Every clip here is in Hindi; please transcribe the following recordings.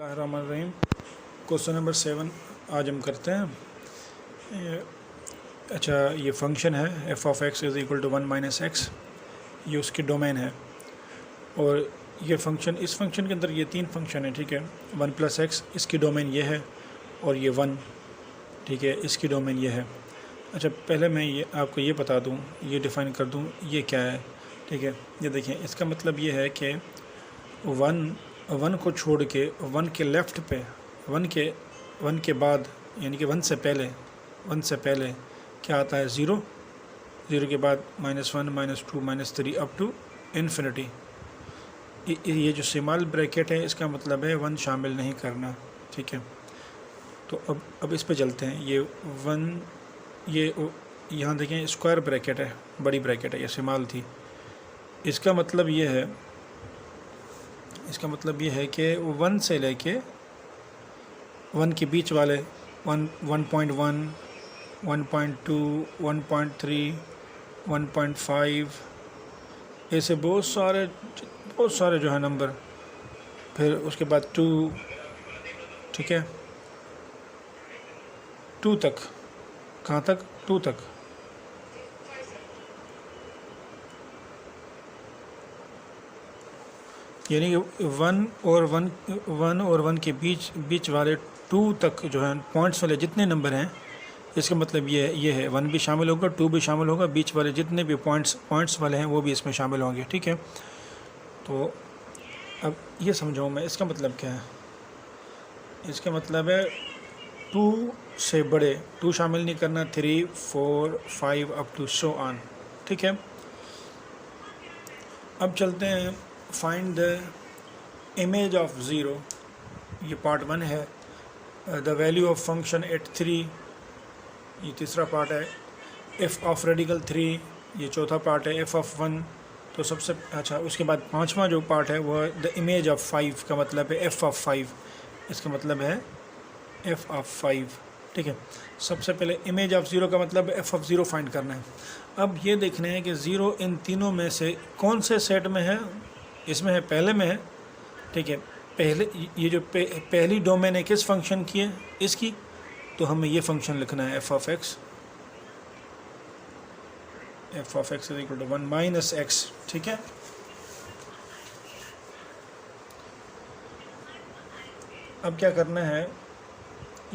रहीम। क्वेश्चन नंबर 7 आज हम करते हैं। अच्छा, ये फंक्शन है f of x is equal to 1 minus x, ये उसकी डोमेन है। और ये फंक्शन, इस फंक्शन के अंदर ये 3 फंक्शन है, ठीक है। 1 प्लस एक्स इसकी डोमेन ये है, और ये 1, ठीक है, इसकी डोमेन ये है। अच्छा, पहले मैं ये आपको ये बता दूँ, ये डिफ़ाइन कर दूँ ये क्या है, ठीक है। ये देखिए, इसका मतलब ये है कि 1 को छोड़ के 1 के लेफ़्ट पे 1 के बाद, यानी कि 1 से पहले क्या आता है, 0 के बाद -1 -2 -3 अप टू इन्फिनिटी। ये जो सिमल ब्रैकेट है इसका मतलब है 1 शामिल नहीं करना, ठीक है। तो अब इस पे चलते हैं। ये 1, ये यहाँ देखें स्क्वायर ब्रैकेट है, बड़ी ब्रैकेट है, ये सिमल थी। इसका मतलब ये है कि 1 से लेके 1 के बीच वाले 1.1 1.2 1.3 1.5 ऐसे बहुत सारे जो है नंबर, फिर उसके बाद 2, ठीक है, 2 तक, कहाँ तक, 2 तक। यानी कि 1 और 1 के बीच वाले 2 तक जो है पॉइंट्स वाले जितने नंबर हैं, इसका मतलब ये है 1 भी शामिल होगा, 2 भी शामिल होगा, बीच वाले जितने भी पॉइंट्स वाले हैं वो भी इसमें शामिल होंगे, ठीक है। तो अब ये समझाऊँ मैं, इसका मतलब क्या है। इसका मतलब है 2 से बड़े 2 शामिल नहीं करना, 3 4 5 अप टू सो ऑन, ठीक है। अब चलते हैं, फाइंड द इमेज ऑफ 0, ये पार्ट 1 है। The value of function at 3, ये तीसरा पार्ट है। एफ ऑफ रेडिकल 3, ये चौथा पार्ट है। एफ ऑफ 1, तो सबसे अच्छा, उसके बाद 5वां जो पार्ट है वो द इमेज ऑफ 5 का मतलब है एफ ऑफ 5, इसका मतलब है एफ ऑफ 5, ठीक है। सबसे पहले इमेज ऑफ 0 का मतलब एफ ऑफ 0 फाइंड करना है। अब ये देखना है कि 0 इन तीनों में से कौन से सेट में है, इसमें है, पहले में है, ठीक है। पहले ये जो पहली डोमेन है किस फंक्शन की है, इसकी, तो हमें ये फंक्शन लिखना है f of x is equal to 1 minus x, ठीक है। अब क्या करना है,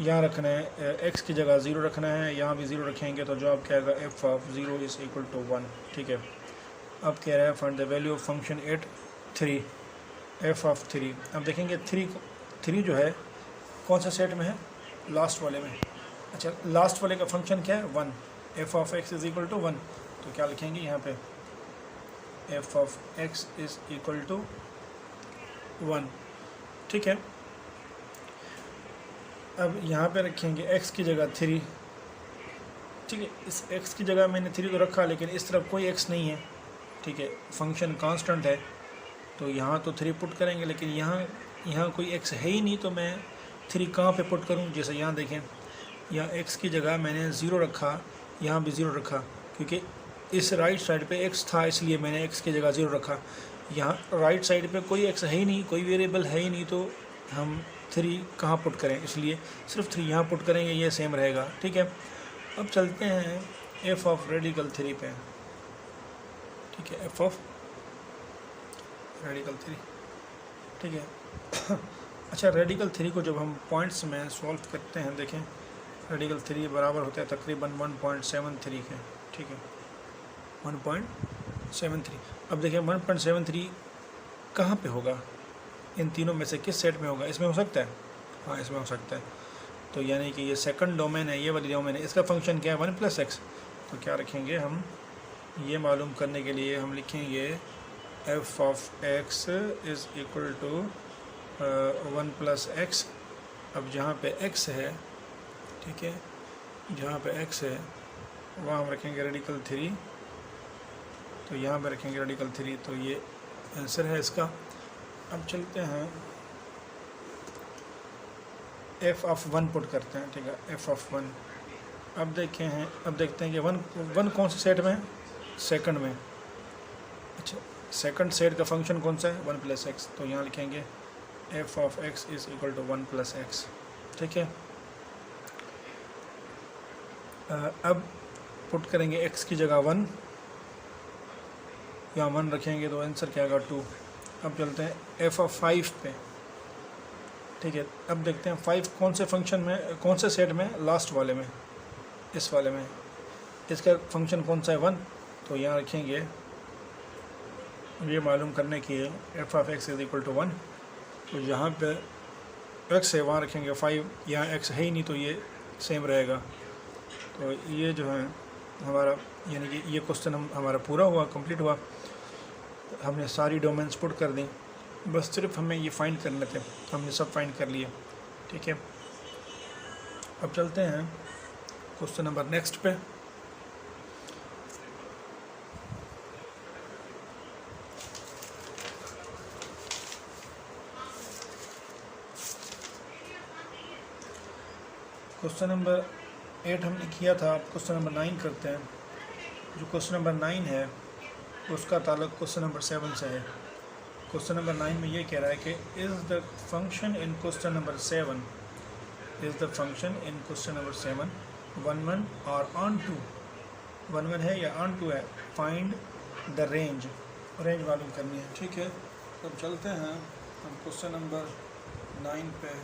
यहाँ रखना है x की जगह 0 रखना है, यहाँ भी 0 रखेंगे तो जवाब क्या आएगा, f of 0 is equal to 1, ठीक है। अब कह रहा है find the value of function at 3, f of 3। अब देखेंगे 3 जो है कौन सा सेट में है, लास्ट वाले में। अच्छा, लास्ट वाले का फंक्शन क्या है, 1, f of x is equal to 1, तो क्या लिखेंगे यहाँ पे, f of x is equal to 1, ठीक है। अब यहाँ पे रखेंगे x की जगह 3, ठीक है। इस x की जगह मैंने 3 तो रखा, लेकिन इस तरफ कोई x नहीं है, ठीक है, फंक्शन कांस्टेंट है, तो यहाँ तो 3 पुट करेंगे, लेकिन यहाँ कोई x है ही नहीं, तो मैं 3 कहाँ पे पुट करूँ। जैसे यहाँ देखें, यहाँ x की जगह मैंने 0 रखा, यहाँ भी 0 रखा, क्योंकि इस राइट साइड पे x था, इसलिए मैंने x की जगह 0 रखा। यहाँ राइट साइड पे कोई x है ही नहीं, कोई वेरिएबल है ही नहीं, तो हम 3 कहाँ पुट करें, इसलिए सिर्फ 3 यहाँ पुट करेंगे, ये सेम रहेगा, ठीक है। अब चलते हैं एफ ऑफ रेडिकल 3 पे, ठीक है, एफ ऑफ रेडिकल 3, ठीक है। अच्छा, रेडिकल 3 को जब हम पॉइंट्स में सॉल्व करते हैं, देखें रेडिकल 3 बराबर होता है तकरीबन 1.73 के, ठीक है, 1.73। अब देखें 1.73 कहाँ पे होगा, इन तीनों में से किस सेट में होगा, इसमें हो सकता है, हाँ इसमें हो सकता है। तो यानी कि ये सेकंड डोमेन है, ये वाली डोमेन है, इसका फंक्शन क्या है, 1 प्लस एक्स। तो क्या रखेंगे हम, ये मालूम करने के लिए हम लिखेंगे f of x is equal to 1 plus x. अब जहाँ पे x है, ठीक है, जहाँ पे x है वहाँ हम रखेंगे रेडिकल 3, तो यहाँ पे रखेंगे रेडिकल 3, तो ये आंसर है इसका। अब चलते हैं एफ ऑफ 1 पुट करते हैं, ठीक है, एफ ऑफ 1। अब देखते हैं कि 1 कौन से सेट में है, सेकंड में। अच्छा, सेकंड सेट का फंक्शन कौन सा है, 1 प्लस एक्स, तो यहाँ लिखेंगे f of x is equal to 1 plus x. ठीक है, अब पुट करेंगे x की जगह 1, यहाँ 1 रखेंगे तो आंसर क्या आएगा 2। अब चलते हैं एफ ऑफ 5 पे। ठीक है, अब देखते हैं 5 कौन से फंक्शन में, कौन से सेट में, लास्ट वाले में, इस वाले में, इसका फंक्शन कौन सा है 1। तो यहाँ रखेंगे, ये मालूम करने की है f of x is equal to 1। तो यहाँ पे x है, वहाँ रखेंगे 5, यहाँ x है ही नहीं तो ये सेम रहेगा। तो ये जो है हमारा, यानी कि ये क्वेश्चन हमारा पूरा हुआ, कंप्लीट हुआ। हमने सारी डोमेन्स पुट कर दी, बस सिर्फ हमें ये फाइंड करने थे, हमने सब फाइंड कर लिए। ठीक है, अब चलते हैं क्वेश्चन नंबर नेक्स्ट पे। क्वेश्चन नंबर 8 हमने किया था, अब क्वेश्चन नंबर 9 करते हैं। जो क्वेश्चन नंबर 9 है उसका ताल्लुक क्वेश्चन नंबर 7 से है। क्वेश्चन नंबर 9 में ये कह रहा है कि is the function in question number 7, is the function in question number 7 1 1 और ऑन टू, 1 1 है या ऑन टू है, फाइंड द रेंज, रेंज मालूम करनी है। ठीक है, अब चलते हैं हम क्वेश्चन नंबर 9 पे।